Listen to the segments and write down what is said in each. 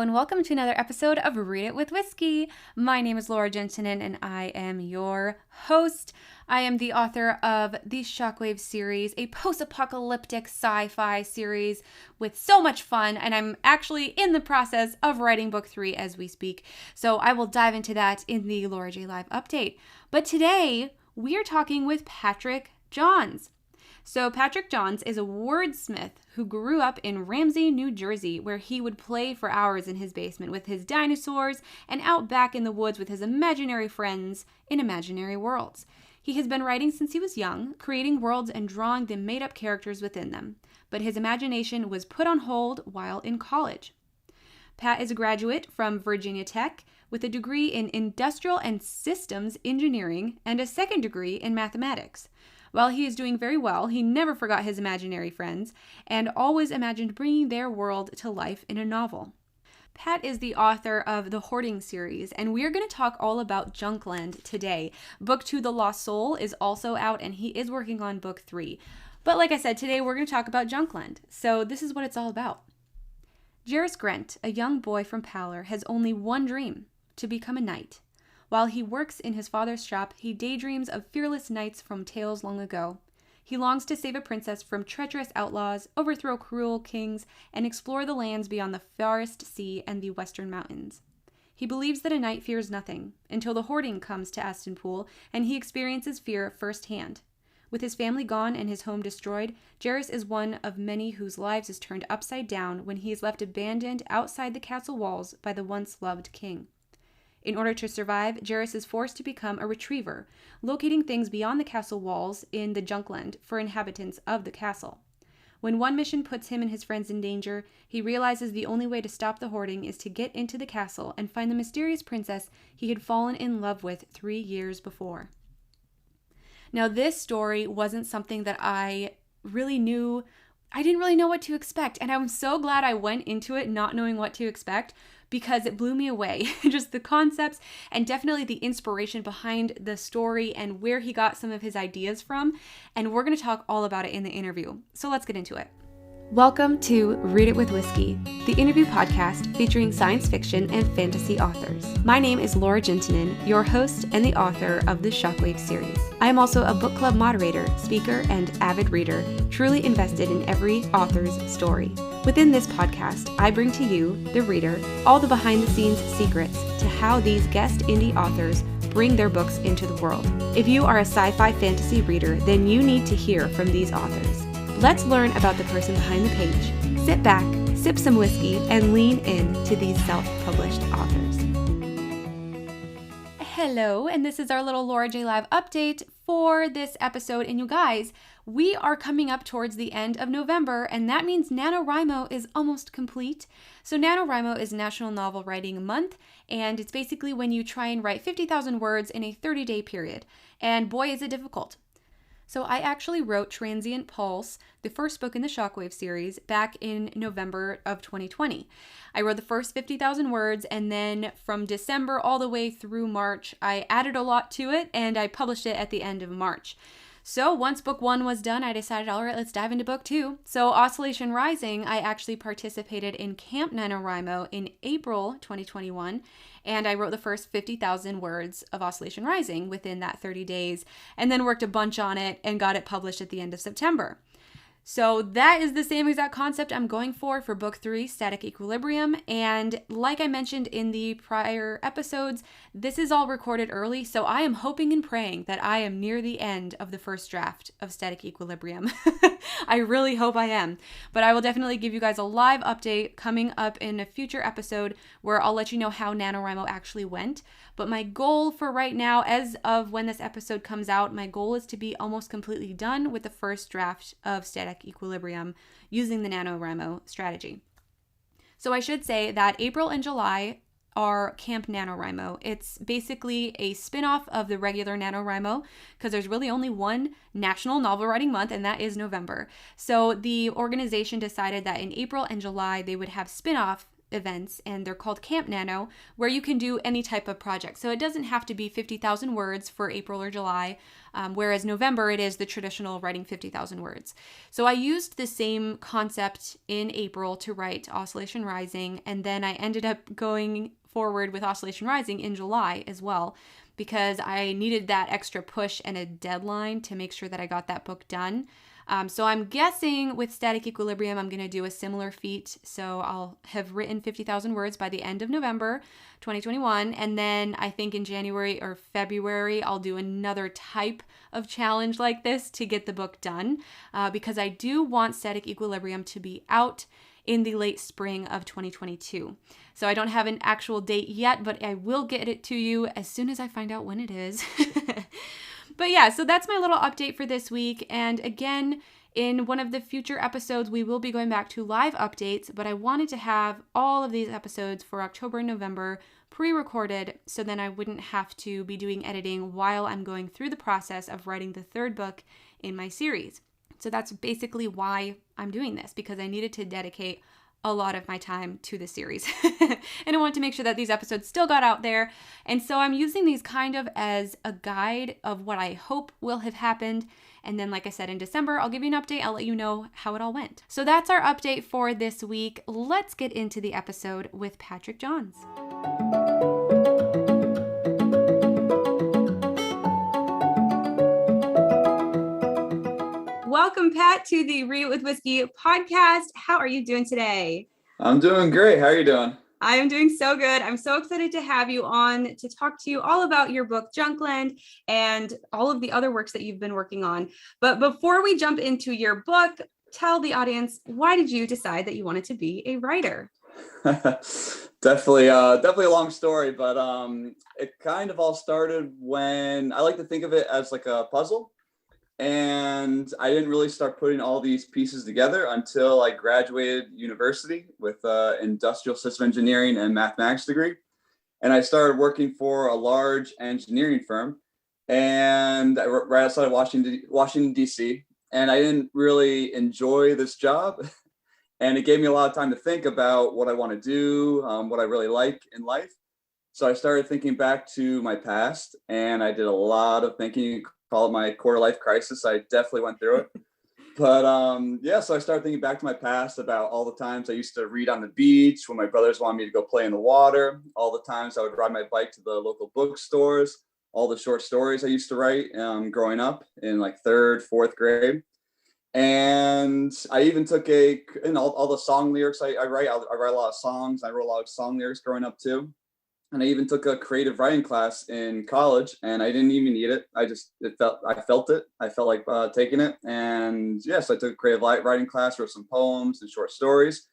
and welcome to another episode of Read It with Whiskey. My name is Laura Juntunen, and I am your host. I am the author of the Shockwave series, a post-apocalyptic sci-fi series with so much fun, and I'm actually in the process of writing book 3 as we speak, so I will dive into that in the Laura J. Live update. But today, we are talking with Patrick Johns. So Patrick Johns is a wordsmith who grew up in Ramsey, New Jersey, where he would play for hours in his basement with his dinosaurs and out back in the woods with his imaginary friends in imaginary worlds. He has been writing since he was young, creating worlds and drawing the made-up characters within them, but his imagination was put on hold while in college. Pat is a graduate from Virginia Tech with a degree in Industrial and Systems Engineering and a second degree in Mathematics. While he is doing very well, he never forgot his imaginary friends and always imagined bringing their world to life in a novel. Pat is the author of the Hoarding series, and we are going to talk all about Junkland today. Book 2, The Lost Soul, is also out, and he is working on book 3. But like I said, today we're going to talk about Junkland. So this is what it's all about. Jairus Grent, a young boy from Pallor, has only one dream: to become a knight. While he works in his father's shop, he daydreams of fearless knights from tales long ago. He longs to save a princess from treacherous outlaws, overthrow cruel kings, and explore the lands beyond the farthest sea and the western mountains. He believes that a knight fears nothing, until the hoarding comes to Aston Pool, and he experiences fear firsthand. With his family gone and his home destroyed, Jairus is one of many whose lives is turned upside down when he is left abandoned outside the castle walls by the once loved king. In order to survive, Jairus is forced to become a retriever, locating things beyond the castle walls in the Junkland for inhabitants of the castle. When one mission puts him and his friends in danger, he realizes the only way to stop the hoarding is to get into the castle and find the mysterious princess he had fallen in love with 3 years before. Now, this story wasn't something that I didn't really know what to expect, and I'm so glad I went into it not knowing what to expect, because it blew me away. Just the concepts and definitely the inspiration behind the story and where he got some of his ideas from. And we're going to talk all about it in the interview. So let's get into it. Welcome to Read It with Whiskey, the interview podcast featuring science fiction and fantasy authors. My name is Laura Juntunen, your host and the author of the Shockwave series. I am also a book club moderator, speaker, and avid reader, truly invested in every author's story. Within this podcast, I bring to you, the reader, all the behind-the-scenes secrets to how these guest indie authors bring their books into the world. If you are a sci-fi fantasy reader, then you need to hear from these authors. Let's learn about the person behind the page. Sit back, sip some whiskey, and lean in to these self-published authors. Hello, and this is our little Laura J. Live update for this episode. And you guys, we are coming up towards the end of November, and that means NaNoWriMo is almost complete. So NaNoWriMo is National Novel Writing Month, and it's basically when you try and write 50,000 words in a 30-day period. And boy, is it difficult. So I actually wrote Transient Pulse, the first book in the Shockwave series, back in November of 2020. I wrote the first 50,000 words, and then from December all the way through March, I added a lot to it, and I published it at the end of March. So once book 1 was done, I decided, all right, let's dive into book 2. So Oscillation Rising, I actually participated in Camp NaNoWriMo in April 2021, and I wrote the first 50,000 words of Oscillation Rising within that 30 days, and then worked a bunch on it and got it published at the end of September. So that is the same exact concept I'm going for book 3, Static Equilibrium. And like I mentioned in the prior episodes, this is all recorded early, so I am hoping and praying that I am near the end of the first draft of Static Equilibrium. I really hope I am. But I will definitely give you guys a live update coming up in a future episode where I'll let you know how NaNoWriMo actually went. But my goal for right now, as of when this episode comes out, my goal is to be almost completely done with the first draft of Static Equilibrium using the NaNoWriMo strategy. So I should say that April and July are Camp NaNoWriMo. It's basically a spin-off of the regular NaNoWriMo because there's really only one National Novel Writing Month, and that is November. So the organization decided that in April and July they would have spin-off events, and they're called Camp Nano, where you can do any type of project. So it doesn't have to be 50,000 words for April or July, whereas November it is the traditional writing 50,000 words. So I used the same concept in April to write Oscillation Rising, and then I ended up going forward with Oscillation Rising in July as well, because I needed that extra push and a deadline to make sure that I got that book done. So I'm guessing with Static Equilibrium, I'm going to do a similar feat. So I'll have written 50,000 words by the end of November 2021. And then I think in January or February, I'll do another type of challenge like this to get the book done, because I do want Static Equilibrium to be out in the late spring of 2022. So I don't have an actual date yet, but I will get it to you as soon as I find out when it is. But yeah, so that's my little update for this week. And again, in one of the future episodes, we will be going back to live updates, but I wanted to have all of these episodes for October and November pre-recorded, so then I wouldn't have to be doing editing while I'm going through the process of writing the third book in my series. So that's basically why I'm doing this, because I needed to dedicate a lot of my time to the series. And I wanted to make sure that these episodes still got out there. And so I'm using these kind of as a guide of what I hope will have happened. And then, like I said, in December, I'll give you an update. I'll let you know how it all went. So that's our update for this week. Let's get into the episode with Patrick Johns. Welcome, Pat, to the Read It with Whiskey podcast. How are you doing today? I'm doing great. How are you doing? I am doing so good. I'm so excited to have you on to talk to you all about your book, Junkland, and all of the other works that you've been working on. But before we jump into your book, tell the audience, why did you decide that you wanted to be a writer? Definitely a long story, but it kind of all started when I like to think of it as like a puzzle. And I didn't really start putting all these pieces together until I graduated university with industrial system engineering and mathematics degree. And I started working for a large engineering firm, and right outside of Washington, D.C. And I didn't really enjoy this job. And it gave me a lot of time to think about what I want to do, what I really like in life. So I started thinking back to my past, and I did a lot of thinking. Call it my quarter life crisis. I definitely went through it. But so I started thinking back to my past about all the times I used to read on the beach when my brothers wanted me to go play in the water, all the times I would ride my bike to the local bookstores, all the short stories I used to write growing up in like third, fourth grade. And I even took all the song lyrics I write. I write a lot of songs. I wrote a lot of song lyrics growing up too. And I even took a creative writing class in college, and I didn't even need it. I felt it. I felt like taking it. And yes, I took a creative writing class, wrote some poems and short stories.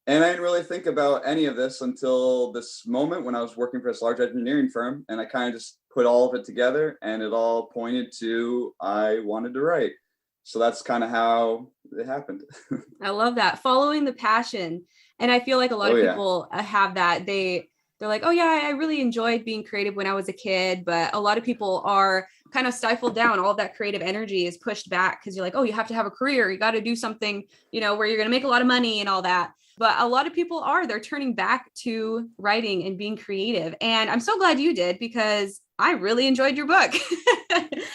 And I didn't really think about any of this until this moment when I was working for this large engineering firm. And I kind of just put all of it together, and it all pointed to I wanted to write. So that's kind of how it happened. I love that. Following the passion. And I feel like a lot of people have that. They're like, oh yeah, I really enjoyed being creative when I was a kid, but a lot of people are kind of stifled down. All of that creative energy is pushed back because you're like, oh, you have to have a career. You got to do something, where you're going to make a lot of money and all that. But a lot of people they're turning back to writing and being creative. And I'm so glad you did, because I really enjoyed your book.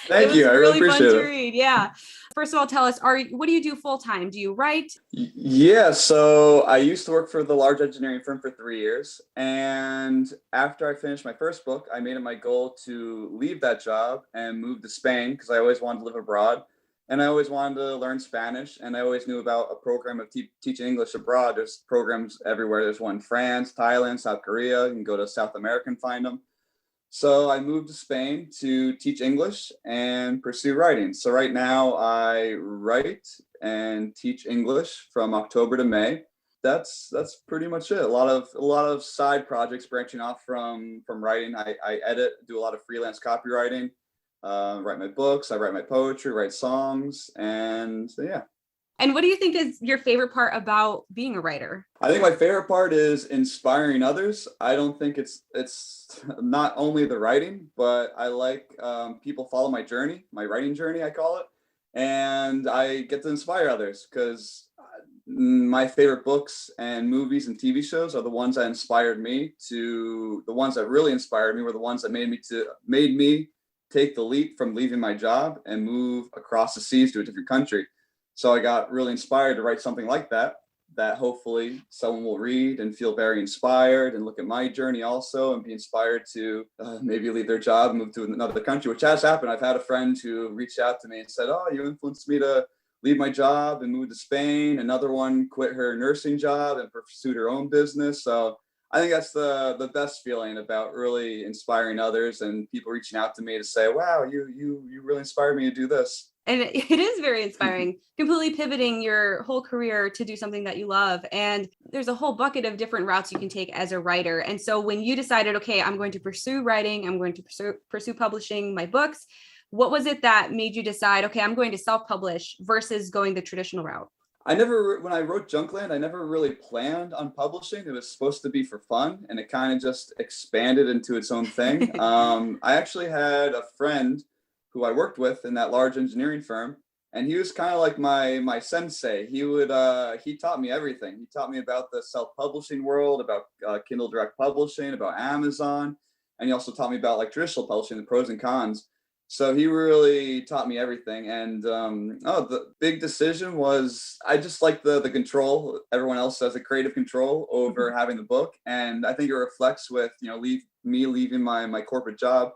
Thank you. I really appreciate it. Fun to read. Yeah. First of all, tell us, what do you do full time? Do you write? Yeah. So I used to work for the large engineering firm for 3 years. And after I finished my first book, I made it my goal to leave that job and move to Spain, because I always wanted to live abroad. And I always wanted to learn Spanish, and I always knew about a program of teaching English abroad. There's programs everywhere. There's one in France, Thailand, South Korea. You can go to South America and find them. So I moved to Spain to teach English and pursue writing. So right now I write and teach English from October to May. That's pretty much it. A lot of side projects branching off from writing. I edit, do a lot of freelance copywriting. Write my books, I write my poetry, write songs, and yeah. And what do you think is your favorite part about being a writer? I think my favorite part is inspiring others. I don't think it's not only the writing, but I like people follow my journey, my writing journey, I call it. And I get to inspire others, because my favorite books and movies and TV shows are the ones that inspired me to the ones that really inspired me were the ones that made me take the leap from leaving my job and move across the seas to a different country. So I got really inspired to write something like that hopefully someone will read and feel very inspired and look at my journey also and be inspired to maybe leave their job and move to another country, which has happened. I've had a friend who reached out to me and said, oh, you influenced me to leave my job and move to Spain. Another one quit her nursing job and pursued her own business. So I think that's the best feeling about really inspiring others and people reaching out to me to say, wow, you really inspired me to do this. And it is very inspiring, completely pivoting your whole career to do something that you love. And there's a whole bucket of different routes you can take as a writer. And so when you decided, okay, I'm going to pursue writing, I'm going to pursue publishing my books, what was it that made you decide, okay, I'm going to self-publish versus going the traditional route? When I wrote Junkland, I never really planned on publishing. It was supposed to be for fun, and it kind of just expanded into its own thing. I actually had a friend who I worked with in that large engineering firm, and he was kind of like my sensei. He taught me everything. He taught me about the self-publishing world, about Kindle Direct Publishing, about Amazon, and he also taught me about like traditional publishing, the pros and cons. So he really taught me everything. And the big decision was I just like the control. Everyone else has a creative control over having the book, and I think it reflects with me leaving my corporate job.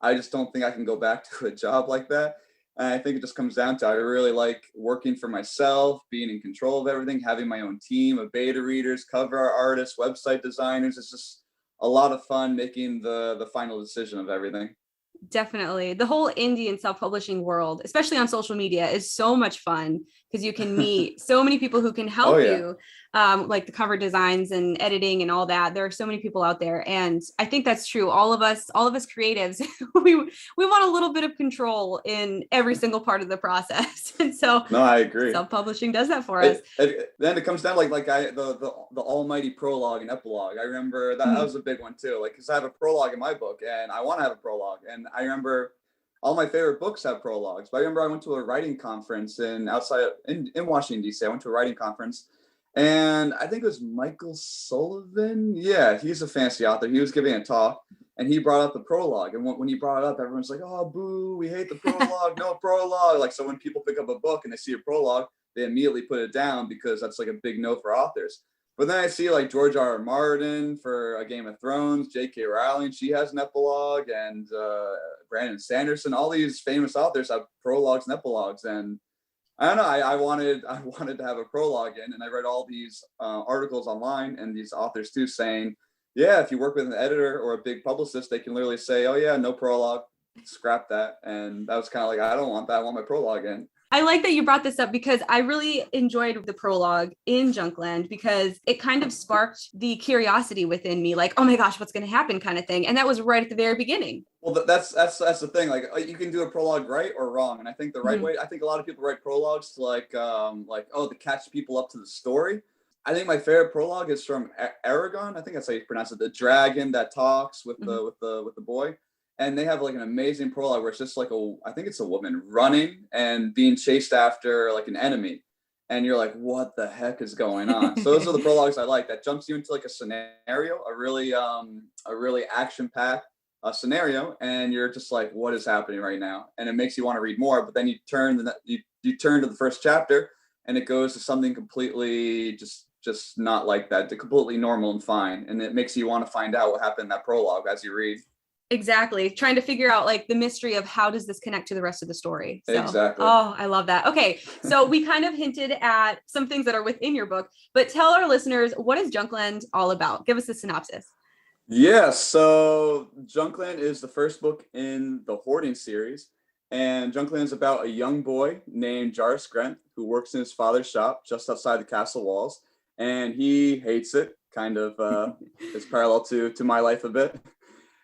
I just don't think I can go back to a job like that. And I think it just comes down to I really like working for myself, being in control of everything, having my own team of beta readers, cover artists, website designers. It's just a lot of fun making the final decision of everything. Definitely. The whole indie and self-publishing world, especially on social media, is so much fun because you can meet so many people who can help you, like the cover designs and editing and all that. There are so many people out there. And I think that's true. All of us creatives, we want a little bit of control in every single part of the process. And so no, I agree. Self-publishing does that for us. Then it comes down the almighty prologue and epilogue. I remember that was a big one too. Like, cause I have a prologue in my book and I want to have a prologue. And I remember all my favorite books have prologues, but I remember I went to a writing conference in Washington, DC. I went to a writing conference and I think it was Michael Sullivan. Yeah, he's a fancy author. He was giving a talk and he brought up the prologue. And when he brought it up, everyone's like, oh, boo, we hate the prologue, no prologue. Like, so when people pick up a book and they see a prologue, they immediately put it down because that's like a big no for authors. But then I see like George R.R. Martin for A Game of Thrones, J.K. Rowling, she has an epilogue, and Brandon Sanderson, all these famous authors have prologues and epilogues. And I don't know, I wanted to have a prologue in, and I read all these articles online and these authors too saying, yeah, if you work with an editor or a big publicist, they can literally say, oh yeah, no prologue, scrap that. And that was kind of like, I don't want that, I want my prologue in. I like that you brought this up because I really enjoyed the prologue in Junkland because it kind of sparked the curiosity within me, like, oh my gosh, what's going to happen kind of thing. And that was right at the very beginning. Well, that's the thing. Like, you can do a prologue right or wrong. And I think the right way, I think a lot of people write prologues to to catch people up to the story. I think my favorite prologue is from Aragon. I think that's how you pronounce it. The dragon that talks with the boy. And they have like an amazing prologue where it's just like I think it's a woman running and being chased after like an enemy. And you're like, what the heck is going on? So those are the prologues I like. That jumps you into like a scenario, a really action-packed scenario. And you're just like, what is happening right now? And it makes you want to read more. But then you turn to the first chapter and it goes to something completely just not like that, completely normal and fine. And it makes you want to find out what happened in that prologue as you read. Exactly. Trying to figure out like the mystery of how does this connect to the rest of the story. So, exactly. Oh, I love that. Okay. So we kind of hinted at some things that are within your book, but tell our listeners, what is Junkland all about? Give us a synopsis. Yeah. So Junkland is the first book in the Hoarding series. And Junkland is about a young boy named Jarvis Grant who works in his father's shop just outside the castle walls. And he hates it, kind of is parallel to my life a bit.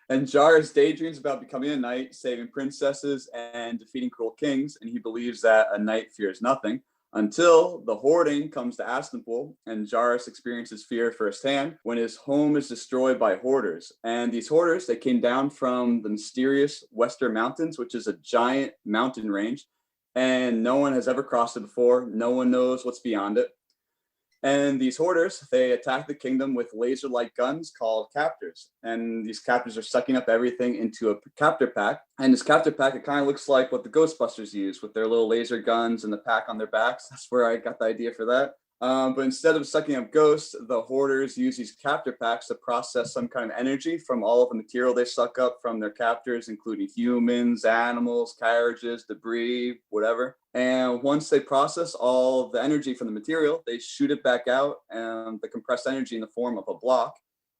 And Jarvis daydreams about becoming a knight, saving princesses and defeating cruel kings. And he believes that a knight fears nothing until the hoarding comes to Astenpool. And Jarvis experiences fear firsthand when his home is destroyed by hoarders. And these hoarders, they came down from the mysterious Western Mountains, which is a giant mountain range. And no one has ever crossed it before. No one knows what's beyond it. And these hoarders, they attack the kingdom with laser-like guns called captors. And these captors are sucking up everything into a captor pack. And this captor pack, it kind of looks like what the Ghostbusters use with their little laser guns and the pack on their backs. That's where I got the idea for that. But instead of sucking up ghosts, the hoarders use these captor packs to process some kind of energy from all of the material they suck up from their captors, including humans, animals, carriages, debris, whatever. And once they process all of the energy from the material, they shoot it back out, and the compressed energy in the form of a block.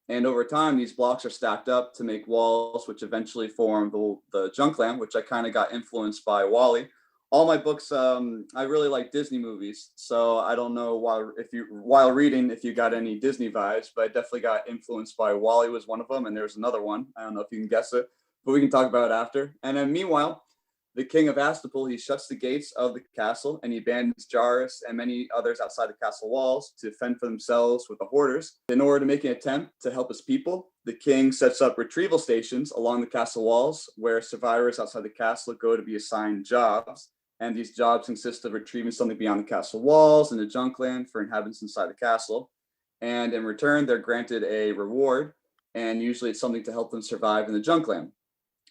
And over time, these blocks are stacked up to make walls, which eventually form the Junkland, which I kind of got influenced by WALL-E. All my books, I really like Disney movies, so I don't know while reading if you got any Disney vibes, but I definitely got influenced by WALL-E was one of them, and there's another one. I don't know if you can guess it, but we can talk about it after. And then meanwhile, the king of Astapul, he shuts the gates of the castle, and he abandons Jarus and many others outside the castle walls to fend for themselves with the hoarders. In order to make an attempt to help his people, the king sets up retrieval stations along the castle walls where survivors outside the castle go to be assigned jobs. And these jobs consist of retrieving something beyond the castle walls in the Junkland for inhabitants inside the castle. And in return, they're granted a reward, and usually it's something to help them survive in the Junkland.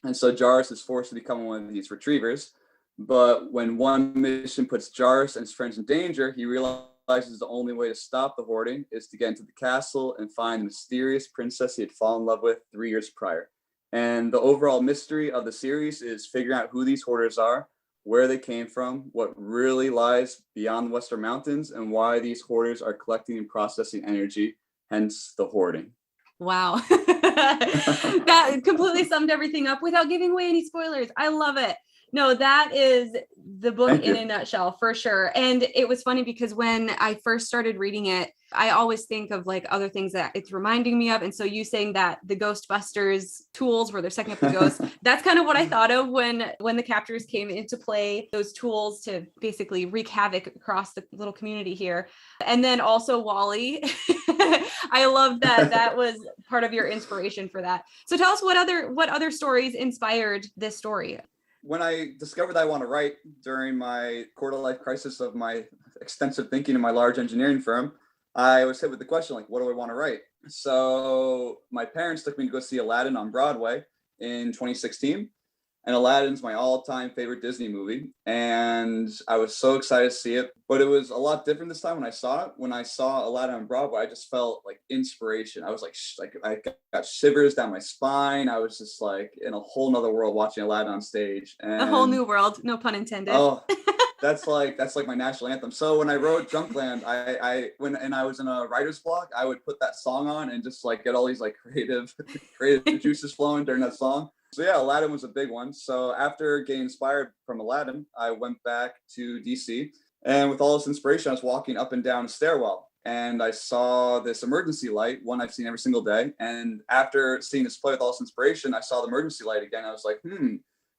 And so Jarus is forced to become one of these retrievers. But when one mission puts Jarus and his friends in danger, he realizes the only way to stop the hoarding is to get into the castle and find the mysterious princess he had fallen in love with 3 years prior. And the overall mystery of the series is figuring out who these hoarders are, where they came from, what really lies beyond the Western Mountains, and why these hoarders are collecting and processing energy, hence the hoarding. Wow. That completely summed everything up without giving away any spoilers. I love it. No, that is the book in a nutshell, for sure. And it was funny because when I first started reading it, I always think of like other things that it's reminding me of. And so you saying that the Ghostbusters tools where they're sucking up the ghosts, that's kind of what I thought of when the captors came into play, those tools to basically wreak havoc across the little community here. And then also WALL-E. I love that was part of your inspiration for that. So tell us what other stories inspired this story. When I discovered that I want to write during my quarter-life crisis of my extensive thinking in my large engineering firm, I was hit with the question, like, what do I want to write? So my parents took me to go see Aladdin on Broadway in 2016. And Aladdin's my all-time favorite Disney movie. And I was so excited to see it. But it was a lot different this time when I saw it. When I saw Aladdin on Broadway, I just felt like inspiration. I was like I got shivers down my spine. I was just like in a whole nother world watching Aladdin on stage. And a whole new world, no pun intended. Oh, that's like my national anthem. So when I wrote Junkland, when I was in a writer's block, I would put that song on and just like get all these like creative juices flowing during that song. So yeah, Aladdin was a big one. So after getting inspired from Aladdin, I went back to DC, and with all this inspiration, I was walking up and down a stairwell, and I saw this emergency light, one I've seen every single day. And after seeing this play with all this inspiration, I saw the emergency light again. I was like,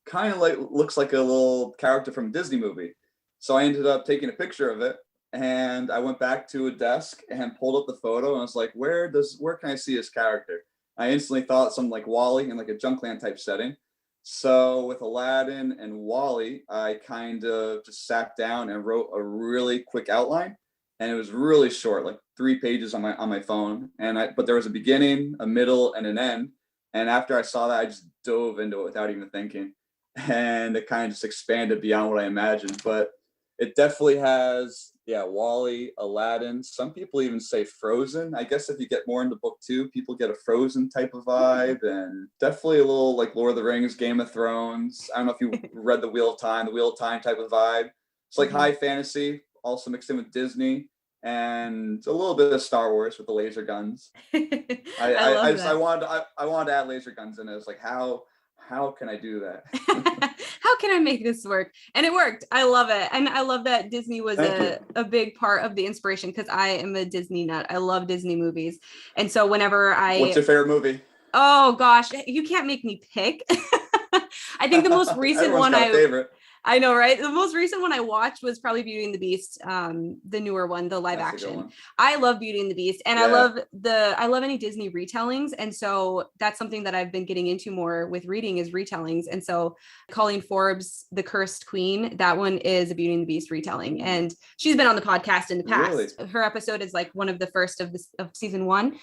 kind of like looks like a little character from a Disney movie. So I ended up taking a picture of it, and I went back to a desk and pulled up the photo, and I was like, where can I see this character? I instantly thought something like WALL-E in like a Junkland type setting. So with Aladdin and WALL-E, I kind of just sat down and wrote a really quick outline, and it was really short, like 3 pages on my phone. But there was a beginning, a middle, and an end. And after I saw that, I just dove into it without even thinking, and it kind of just expanded beyond what I imagined. But it definitely has, WALL-E, Aladdin. Some people even say Frozen. I guess if you get more into book 2, people get a Frozen type of vibe, and definitely a little like Lord of the Rings, Game of Thrones. I don't know if you read the Wheel of Time type of vibe. It's like high fantasy, also mixed in with Disney, and a little bit of Star Wars with the laser guns. I wanted to add laser guns in it. It's like, how can I do that? How can I make this work? And it worked. I love it. And I love that Disney was a big part of the inspiration, because I am a Disney nut. I love Disney movies. And so whenever What's your favorite movie? Oh gosh, you can't make me pick. I think the most recent one I know, right? The most recent one I watched was probably Beauty and the Beast, the newer one, the live action. I love Beauty and the Beast, and I love any Disney retellings, and so that's something that I've been getting into more with reading is retellings. And so Colleen Forbes' The Cursed Queen, that one is a Beauty and the Beast retelling, and she's been on the podcast in the past. Really? Her episode is like one of the first of season 1.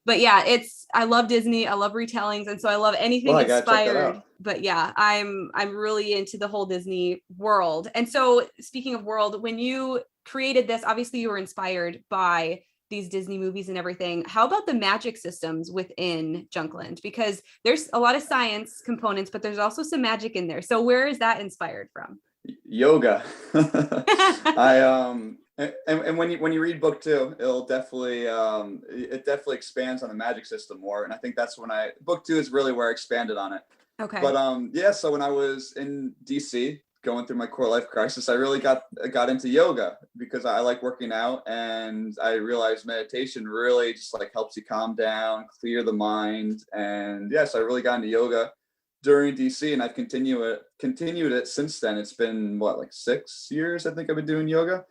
But yeah, I love Disney. I love retellings. And so I love anything inspired. But yeah, I'm really into the whole Disney world. And so speaking of world, when you created this, obviously you were inspired by these Disney movies and everything. How about the magic systems within Junkland? Because there's a lot of science components, but there's also some magic in there. So where is that inspired from? Yoga. And when you read book 2, it'll definitely it definitely expands on the magic system more. And I think that's when book 2 is really where I expanded on it. Okay. But yeah, so when I was in DC going through my core life crisis, I really got into yoga because I like working out, and I realized meditation really just like helps you calm down, clear the mind. And yes, I really got into yoga during DC, and I've continued it since then. It's been like 6 years, I think I've been doing yoga.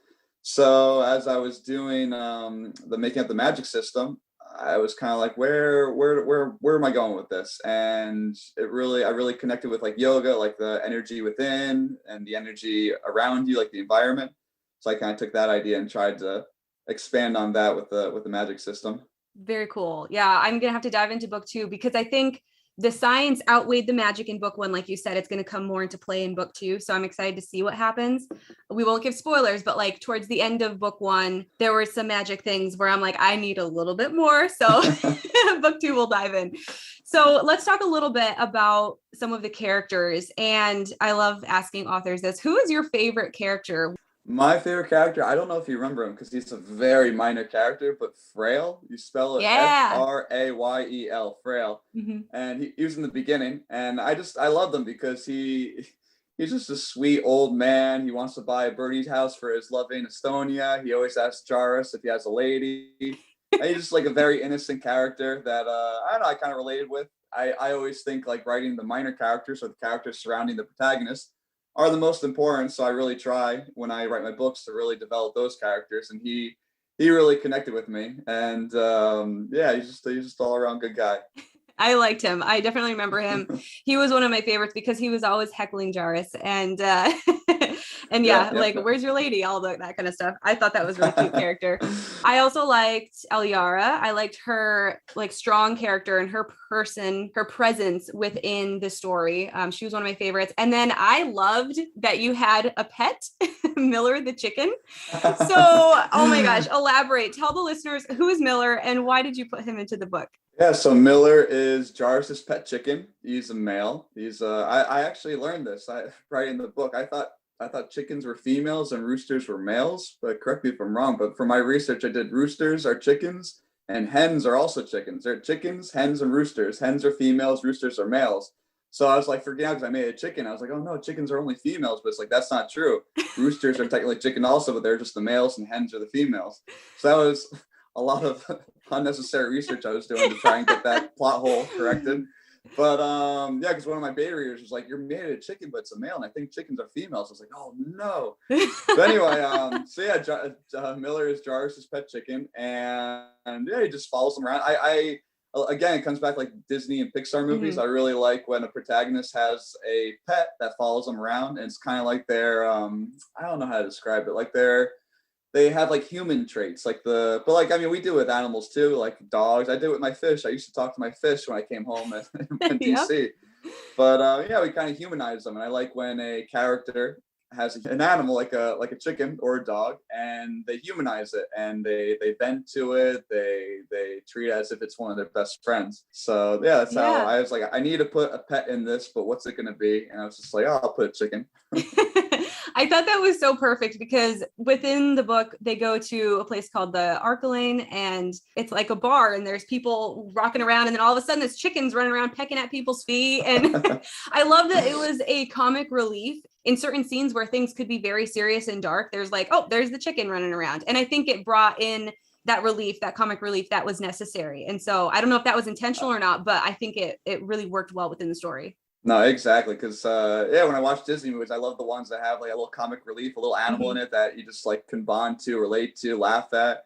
So as I was doing the making up the magic system, I was kind of like, where am I going with this? And I really connected with like yoga, like the energy within and the energy around you, like the environment. So I kind of took that idea and tried to expand on that with the magic system. Very cool. Yeah, I'm gonna have to dive into book 2 because I think the science outweighed the magic in book 1. Like you said, it's going to come more into play in book 2. So I'm excited to see what happens. We won't give spoilers, but like towards the end of book 1, there were some magic things where I'm like, I need a little bit more. So book 2 will dive in. So let's talk a little bit about some of the characters. And I love asking authors this. Who is your favorite character? My favorite character, I don't know if you remember him because he's a very minor character, but Frail, you spell it Frayel, Frail. Mm-hmm. And he was in the beginning, and I loved him because he's just a sweet old man. He wants to buy a birdie's house for his loving Estonia. He always asks Jairus if he has a lady. He's just like a very innocent character that I don't know, I kind of related with. I always think like writing the minor characters or the characters surrounding the protagonist are the most important. So I really try when I write my books to really develop those characters. And he really connected with me. And yeah, he's just all around good guy. I liked him. I definitely remember him. He was one of my favorites because he was always heckling Jairus and like, where's your lady? All that kind of stuff. I thought that was a really cute character. I also liked Eliara. I liked her like strong character and her presence within the story. She was one of my favorites. And then I loved that you had a pet, Miller the chicken. So, oh my gosh, elaborate. Tell the listeners, who is Miller and why did you put him into the book? Yeah, so Miller is Jairus's pet chicken. He's a male. He's I actually learned this right in the book. I thought chickens were females and roosters were males, but correct me if I'm wrong. But for my research, I did roosters are chickens and hens are also chickens. They're chickens, hens, and roosters. Hens are females, roosters are males. So I was like, forgetting because I made a chicken. I was like, oh no, chickens are only females, but it's like that's not true. Roosters are technically chicken also, but they're just the males, and hens are the females. So that was a lot of unnecessary research I was doing to try and get that plot hole corrected. But yeah, because one of my beta readers was like, you're made a chicken, but it's a male, and I think chickens are females. I was like, oh no. But anyway, so yeah, Miller is Jairus's pet chicken, and yeah, he just follows him around. I again, it comes back like Disney and Pixar movies. Mm-hmm. I really like when a protagonist has a pet that follows them around, and it's kind of like their I don't know how to describe it, like they have like human traits, but I mean, we do it with animals too, like dogs. I do it with my fish. I used to talk to my fish when I came home in DC. But yeah, we kind of humanize them. And I like when a character has an animal like a chicken or a dog, and they humanize it and they bend to it. They treat it as if it's one of their best friends. So yeah, that's how I was like, I need to put a pet in this, but what's it going to be? And I was just like, oh, I'll put a chicken. I thought that was so perfect because within the book, they go to a place called the Archelane, and it's like a bar and there's people rocking around. And then all of a sudden there's chickens running around pecking at people's feet. And I love that it was a comic relief in certain scenes where things could be very serious and dark. There's like, oh, there's the chicken running around. And I think it brought in that relief, that comic relief that was necessary. And so I don't know if that was intentional or not, but I think it really worked well within the story. No, exactly. Because yeah, when I watch Disney movies, I love the ones that have like a little comic relief, a little animal in it that you just like can bond to, relate to, laugh at.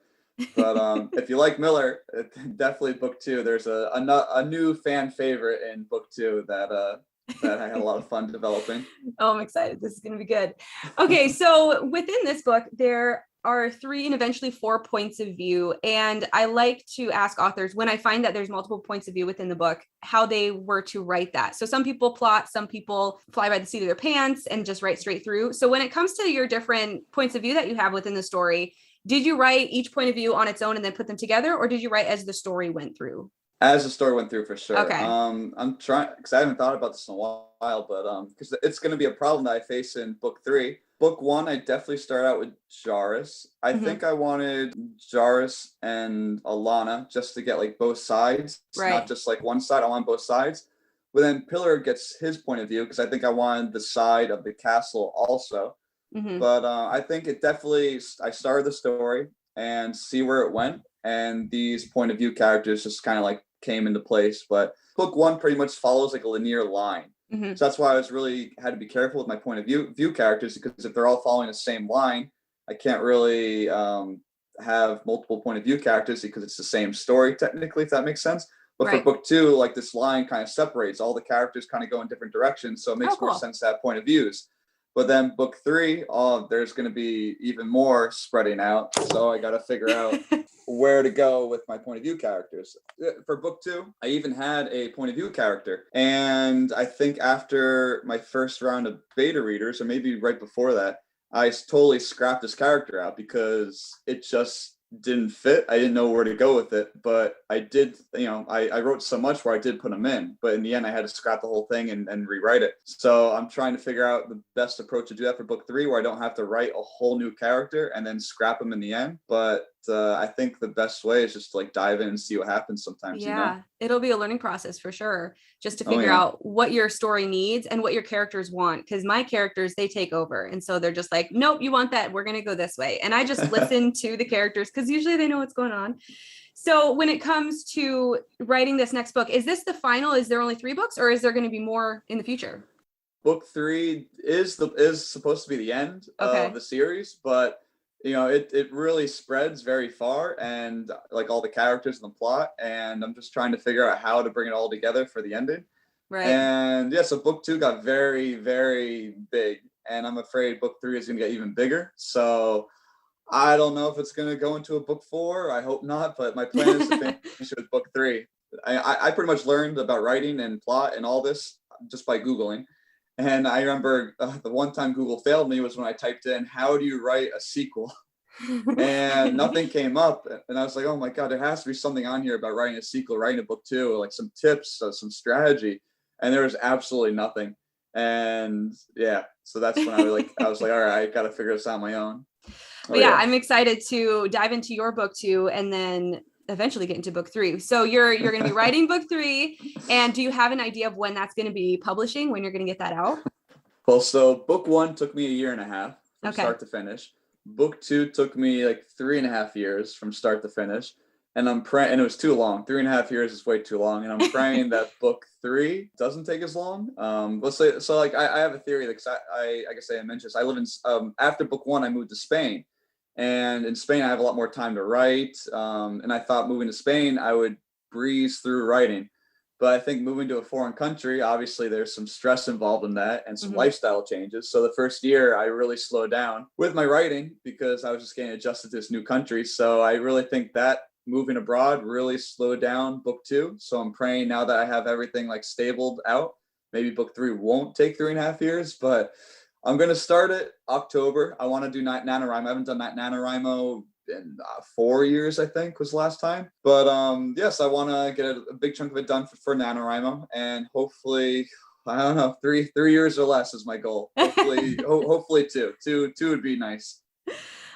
But if you like Miller, definitely book two. There's a new fan favorite in book two that I had a lot of fun developing. Oh, I'm excited. This is going to be good. Okay, so within this book, there are 3 and eventually 4 points of view. And I like to ask authors, when I find that there's multiple points of view within the book, how they were to write that. So some people plot, some people fly by the seat of their pants and just write straight through. So when it comes to your different points of view that you have within the story, did you write each point of view on its own and then put them together, or did you write as the story went through? As the story went through, for sure. Okay. I'm trying, because I haven't thought about this in a while, but because it's going to be a problem that I face in book 3. Book 1, I definitely start out with Jairus. I think I wanted Jairus and Alana just to get like both sides, not just like one side. I want both sides. But then Pillar gets his point of view because I think I wanted the side of the castle also. But I think it definitely, I started the story and see where it went. And these point of view characters just kind of like came into place. But book 1 pretty much follows like a linear line. So that's why I was really had to be careful with my point of view characters, because if they're all following the same line, I can't really have multiple point of view characters because it's the same story technically, if that makes sense. But for book 2, like this line kind of separates, all the characters kind of go in different directions. So it makes more sense to have point of views. But then book 3, there's going to be even more spreading out. So I got to figure out where to go with my point of view characters. For book 2, I even had a point of view character. And I think after my first round of beta readers, or maybe right before that, I totally scrapped this character out because it just didn't fit. I didn't know where to go with it, but I did, I wrote so much where I did put them in, but in the end I had to scrap the whole thing and rewrite it. So I'm trying to figure out the best approach to do that for book 3, where I don't have to write a whole new character and then scrap them in the end. But I think the best way is just to like dive in and see what happens sometimes. Yeah, it'll be a learning process for sure, just to figure out what your story needs and what your characters want. Because my characters, they take over. And so they're just like, nope, you want that, we're going to go this way. And I just listen to the characters because usually they know what's going on. So when it comes to writing this next book, is this the final? Is there only 3 books, or is there going to be more in the future? Book 3 is supposed to be the end of the series, but it really spreads very far, and like all the characters and the plot, and I'm just trying to figure out how to bring it all together for the ending. And so book 2 got very, very big, and I'm afraid book 3 is going to get even bigger. So I don't know if it's going to go into a book 4. I hope not, but my plan is to finish with book 3. I pretty much learned about writing and plot and all this just by Googling. And I remember the one time Google failed me was when I typed in, how do you write a sequel? And nothing came up. And I was like, oh my God, there has to be something on here about writing a sequel, writing a book 2, or like some tips, some strategy. And there was absolutely nothing. And so that's when I was like, all right, I got to figure this out on my own. I'm excited to dive into your book 2 and then eventually get into book 3. So you're going to be writing book 3, and do you have an idea of when that's going to be publishing, when you're going to get that out? Well, so book 1 took me 1.5 years from start to finish. Book 2 took me like 3.5 years from start to finish. And I'm praying, and it was too long. 3.5 years is way too long. And I'm praying that book 3 doesn't take as long. Let's say, so like I have a theory, like I guess I mentioned this. I live in, after book 1, I moved to Spain. And in Spain, I have a lot more time to write. And I thought moving to Spain, I would breeze through writing. But I think moving to a foreign country, obviously there's some stress involved in that and some lifestyle changes. So the first year I really slowed down with my writing because I was just getting adjusted to this new country. So I really think that moving abroad really slowed down book 2. So I'm praying now that I have everything like stabled out, maybe book 3 won't take 3.5 years, but I'm going to start it October. I want to do NaNoWriMo. I haven't done NaNoWriMo in 4 years, I think was the last time. But yes, I want to get a big chunk of it done for NaNoWriMo, and hopefully, I don't know, 3 years or less is my goal. Hopefully, hopefully 2 would be nice.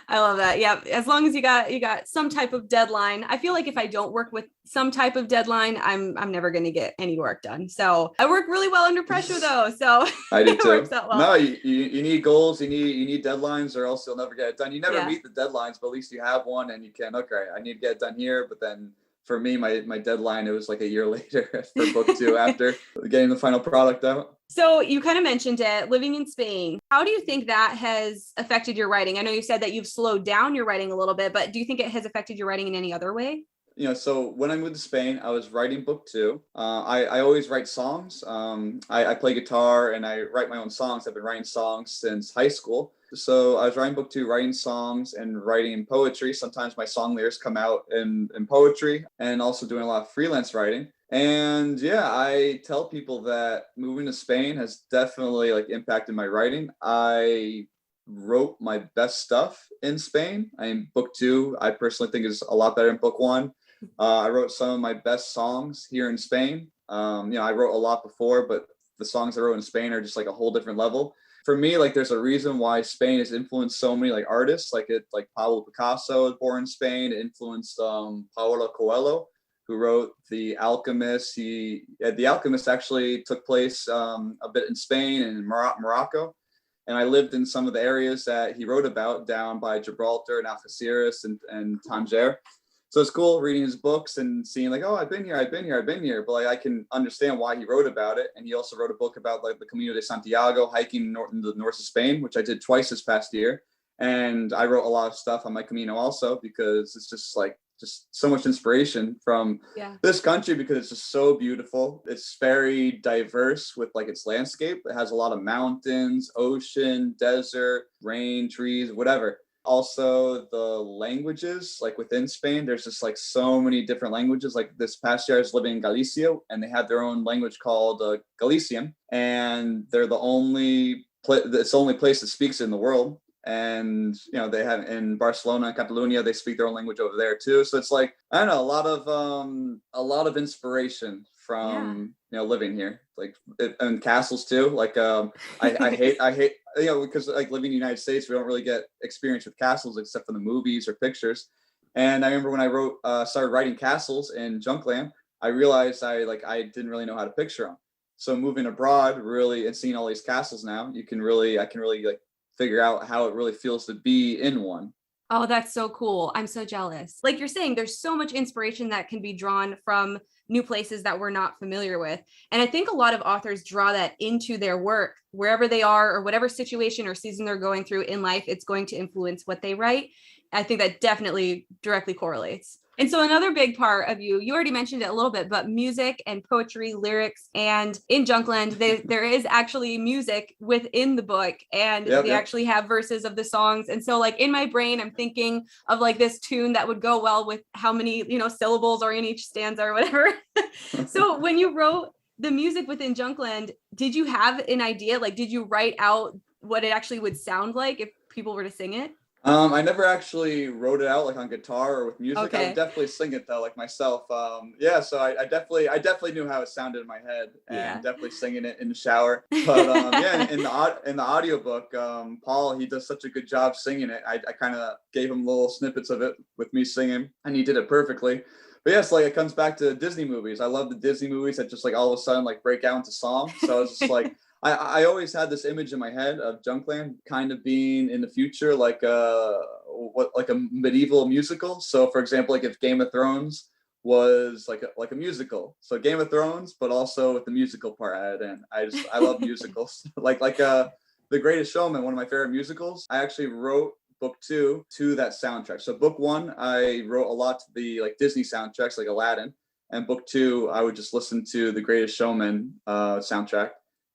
I love that. Yeah. As long as you got some type of deadline. I feel like if I don't work with some type of deadline, I'm never going to get any work done. So I work really well under pressure though. So I do too. It works out well. No, you need goals, you need deadlines, or else you'll never get it done. You never meet the deadlines, but at least you have one and you can, okay, I need to get it done here, but then for me, my deadline, it was like a year later for book 2 after getting the final product out. So you kind of mentioned it, living in Spain. How do you think that has affected your writing? I know you said that you've slowed down your writing a little bit, but do you think it has affected your writing in any other way? So when I moved to Spain, I was writing book 2. I always write songs. I play guitar and I write my own songs. I've been writing songs since high school. So I was writing book 2, writing songs and writing poetry. Sometimes my song lyrics come out in poetry, and also doing a lot of freelance writing. And yeah, I tell people that moving to Spain has definitely like impacted my writing. I wrote my best stuff in Spain. I mean, book 2, I personally think is a lot better than book 1. I wrote some of my best songs here in Spain. I wrote a lot before, but the songs I wrote in Spain are just like a whole different level. For me, like there's a reason why Spain has influenced so many like artists, like Pablo Picasso was born in Spain. It influenced Paulo Coelho, who wrote The Alchemist. The Alchemist actually took place a bit in Spain and in Morocco. And I lived in some of the areas that he wrote about down by Gibraltar and Algeciras and Tanger. So it's cool reading his books and seeing like, oh, I've been here. But like, I can understand why he wrote about it. And he also wrote a book about like the Camino de Santiago, hiking in the north of Spain, which I did twice this past year. And I wrote a lot of stuff on my Camino also, because it's just so much inspiration from this country, because it's just so beautiful. It's very diverse with like its landscape. It has a lot of mountains, ocean, desert, rain, trees, whatever. Also the languages, like within Spain, there's just like so many different languages. Like this past year I was living in Galicia, and they had their own language called Galician, and they're it's the only place that speaks it in the world. And they have in Barcelona and Catalonia, they speak their own language over there too. So it's like, I don't know, a lot of inspiration from living here, like and castles too. Like I hate because like living in the United States, we don't really get experience with castles except for the movies or pictures. And I remember when I started writing castles in Junkland, I realized I didn't really know how to picture them. So moving abroad, really, and seeing all these castles now, I can really like figure out how it really feels to be in one. Oh, that's so cool. I'm so jealous. Like you're saying, there's so much inspiration that can be drawn from new places that we're not familiar with. And I think a lot of authors draw that into their work, wherever they are or whatever situation or season they're going through in life, it's going to influence what they write. I think that definitely directly correlates. And so another big part of you already mentioned it a little bit, but music and poetry, lyrics, and in Junkland, there is actually music within the book, and they actually have verses of the songs. And so like in my brain, I'm thinking of like this tune that would go well with how many, syllables are in each stanza or whatever. So when you wrote the music within Junkland, did you have an idea? Like, did you write out what it actually would sound like if people were to sing it? I never actually wrote it out like on guitar or with music. Okay. I would definitely sing it though, like myself. So I definitely knew how it sounded in my head, and definitely singing it in the shower. But in the audiobook, Paul, he does such a good job singing it. I kind of gave him little snippets of it with me singing, and he did it perfectly. But yes, like it comes back to Disney movies. I love the Disney movies that just like all of a sudden like break out into song. So it's just like I always had this image in my head of Junkland kind of being in the future like a medieval musical. So for example, like if Game of Thrones was like a musical. So Game of Thrones, but also with the musical part added in. I love musicals. like The Greatest Showman, one of my favorite musicals. I actually wrote book 2 to that soundtrack. So book 1, I wrote a lot to the like Disney soundtracks like Aladdin, and book 2, I would just listen to the Greatest Showman soundtrack.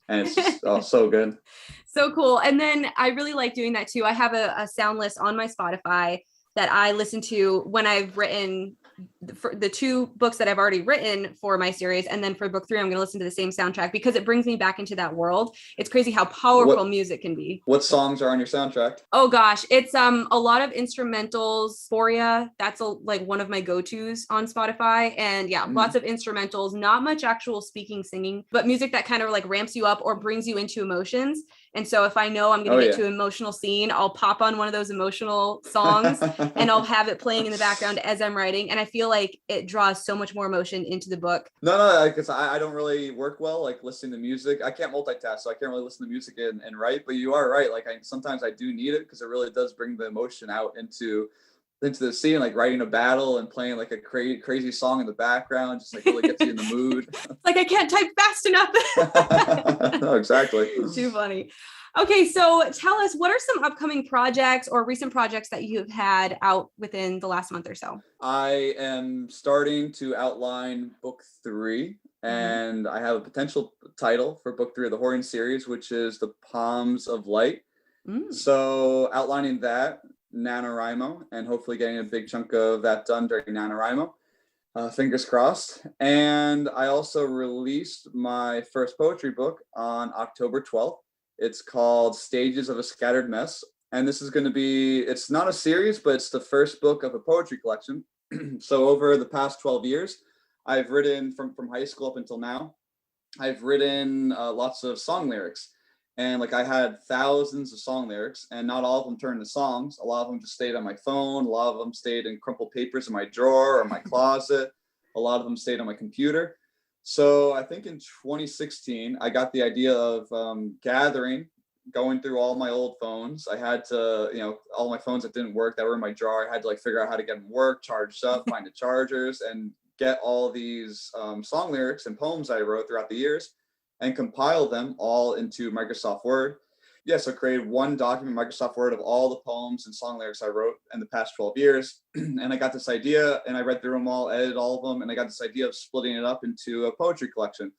And it's just so good. So cool. And then I really like doing that too. I have a sound list on my Spotify that I listen to when I've written for the 2 books that I've already written for my series. And then for book 3, I'm going to listen to the same soundtrack because it brings me back into that world. It's crazy how powerful music can be. What songs are on your soundtrack? Oh gosh, it's a lot of instrumentals. Sporia, that's one of my go-tos on Spotify. And lots of instrumentals, not much actual speaking, singing, but music that kind of like ramps you up or brings you into emotions. And so if I know I'm going to get to an emotional scene, I'll pop on one of those emotional songs and I'll have it playing in the background as I'm writing. And I feel like it draws so much more emotion into the book. No, because I don't really work well, like listening to music. I can't multitask, so I can't really listen to music and write, but you are right. Like sometimes I do need it because it really does bring the emotion out into into the sea and like writing a battle and playing like a crazy song in the background, just like really gets you in the mood. Like I can't type fast enough. No, exactly. Too funny. Okay, so tell us, what are some upcoming projects or recent projects that you've had out within the last month or so? I am starting to outline book 3, and I have a potential title for book 3 of the Horian series, which is The Palms of Light. So outlining that, NaNoWriMo, and hopefully getting a big chunk of that done during NaNoWriMo. Fingers crossed. And I also released my first poetry book on October 12th. It's called Stages of a Scattered Mess. And this is going to be, it's not a series, but it's the first book of a poetry collection. So over the past 12 years, I've written from high school up until now, I've written lots of song lyrics. And like I had thousands of song lyrics, and not all of them turned to songs. A lot of them just stayed on my phone. A lot of them stayed in crumpled papers in my drawer or my closet. A lot of them stayed on my computer. So I think in 2016, I got the idea of going through all my old phones. I had to, all my phones that didn't work that were in my drawer, I had to like figure out how to get them work, charged up, find the chargers, and get all these song lyrics and poems I wrote throughout the years and compile them all into Microsoft Word. Yeah, so created one document, Microsoft Word, of all the poems and song lyrics I wrote in the past 12 years. And I got this idea, and I read through them all, edited all of them, and I got this idea of splitting it up into a poetry collection.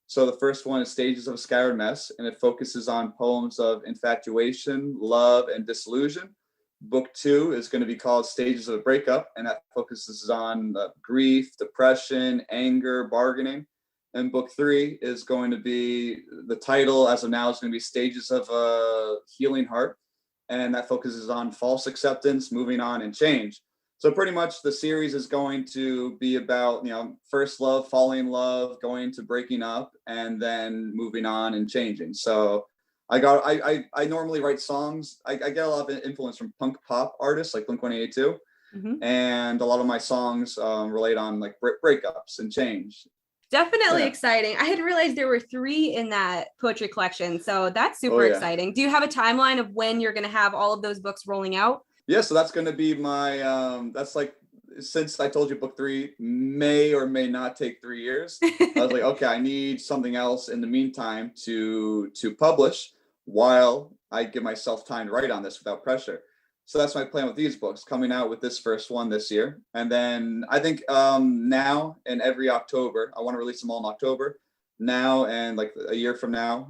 So the first one is Stages of a Scattered Mess, and it focuses on poems of infatuation, love, and disillusion. Book 2 is going to be called Stages of a Breakup, and that focuses on grief, depression, anger, bargaining. And book 3 is going to be, the title as of now is going to be Stages of a Healing Heart. And that focuses on false acceptance, moving on, and change. So pretty much the series is going to be about, first love, falling in love, going to breaking up, and then moving on and changing. So I normally write songs. I get a lot of influence from punk pop artists like Blink-182. And a lot of my songs relate on like breakups and change. Definitely exciting. I hadn't realized there were 3 in that poetry collection. So that's super exciting. Do you have a timeline of when you're going to have all of those books rolling out? Yeah, so that's going to be my, that's like, since I told you book 3 may or may not take 3 years, I was like, okay, I need something else in the meantime to publish while I give myself time to write on this without pressure. So that's my plan with these books, coming out with this first one this year. And then I think now and every October, I want to release them all in October. Now and like a year from now,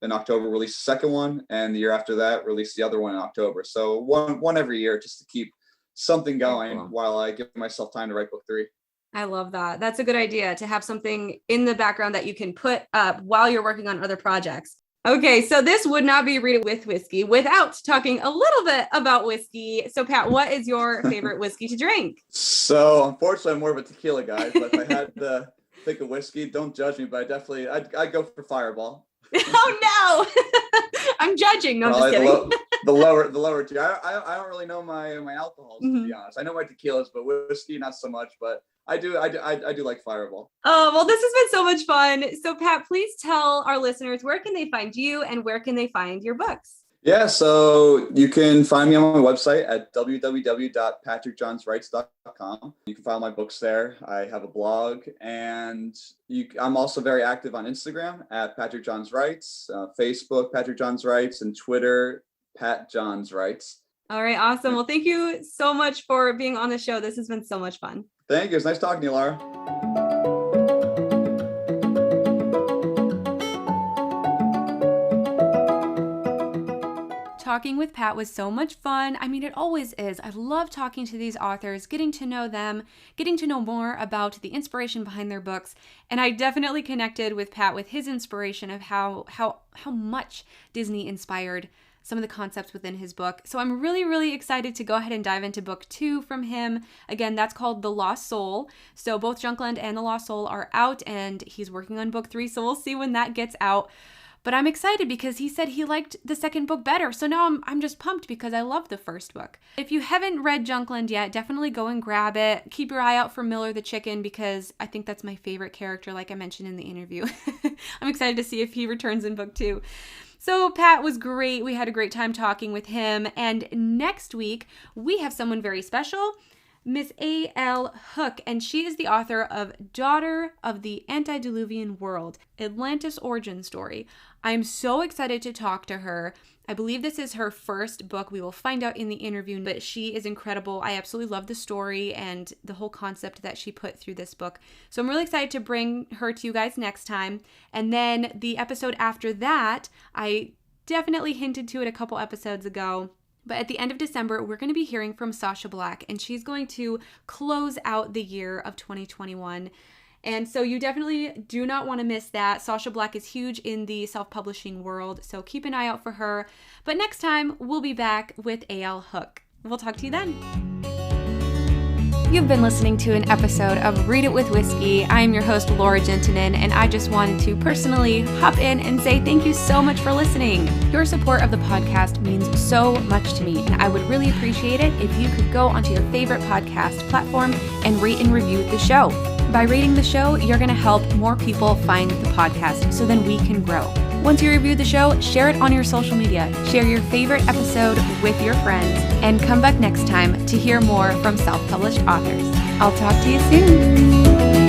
in October, release the second one. And the year after that, release the other one in October. So one every year, just to keep something going while I give myself time to write book 3. I love that. That's a good idea, to have something in the background that you can put up while you're working on other projects. Okay, so this would not be Read It with Whiskey without talking a little bit about whiskey. So Pat, what is your favorite whiskey to drink? So unfortunately, I'm more of a tequila guy, but if I had to pick a whiskey, don't judge me, but I'd go for Fireball. Oh no, I'm judging. No, Probably just kidding. The lower tier. I don't really know my alcohols, to be honest. I know my tequilas, but whiskey not so much. But I do like Fireball. Oh, well, this has been so much fun. So Pat, please tell our listeners, where can they find you and where can they find your books? Yeah, so you can find me on my website at www.patrickjohnswrites.com. You can find my books there. I have a blog, and I'm also very active on Instagram at Patrick Johns Writes, Facebook Patrick Johns Writes, and Twitter Pat Johns Writes. All right, awesome. Well, thank you so much for being on the show. This has been so much fun. Thank you. It's nice talking to you, Laura. Talking with Pat was so much fun. I mean, it always is. I love talking to these authors, getting to know them, getting to know more about the inspiration behind their books. And I definitely connected with Pat with his inspiration of how much Disney inspired some of the concepts within his book. So I'm really, really excited to go ahead and dive into book 2 from him. Again, that's called The Lost Soul. So both Junkland and The Lost Soul are out, and he's working on book 3. So we'll see when that gets out. But I'm excited because he said he liked the second book better. So now I'm just pumped because I love the first book. If you haven't read Junkland yet, definitely go and grab it. Keep your eye out for Miller the chicken because I think that's my favorite character, like I mentioned in the interview. I'm excited to see if he returns in book 2. So Pat was great. We had a great time talking with him. And next week, we have someone very special, Miss A.L. Hook, and she is the author of Daughter of the Antediluvian World, Atlantis Origin Story. I'm so excited to talk to her. I believe this is her first book. We will find out in the interview, but she is incredible. I absolutely love the story and the whole concept that she put through this book. So I'm really excited to bring her to you guys next time. And then the episode after that, I definitely hinted to it a couple episodes ago. But at the end of December, we're going to be hearing from Sasha Black, and she's going to close out the year of 2021. And so you definitely do not want to miss that. Sasha Black is huge in the self-publishing world, so keep an eye out for her. But next time, we'll be back with A.L. Hook. We'll talk to you then. You've been listening to an episode of Read It with Whiskey. I am your host, Laura Juntunen, and I just wanted to personally hop in and say thank you so much for listening. Your support of the podcast means so much to me, and I would really appreciate it if you could go onto your favorite podcast platform and rate and review the show. By rating the show, you're going to help more people find the podcast so then we can grow. Once you review the show, share it on your social media. Share your favorite episode with your friends, and come back next time to hear more from self-published authors. I'll talk to you soon.